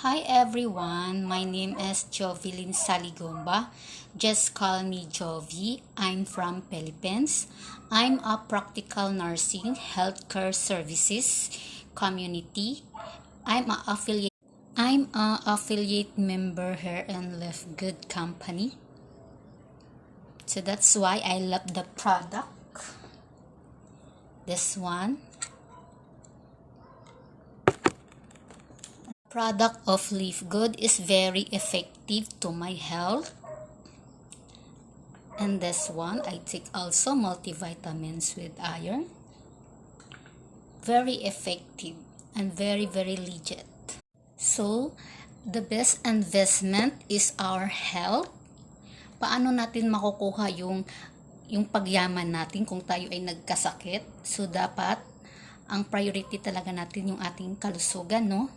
Hi everyone, my name is Jovelyn Saligomba. Just call me Jovi. I'm from Philippines. I'm a practical nursing healthcare services community. I'm a affiliate member here in Live Good Company. So that's why I love the product. This one. Product of Live Good is very effective to my health. And this one, I take also multivitamins with iron. Very effective and very legit. So, the best investment is our health. Paano natin makukuha yung pagyaman natin kung tayo ay nagkasakit? So, dapat ang priority talaga natin yung ating kalusugan, no?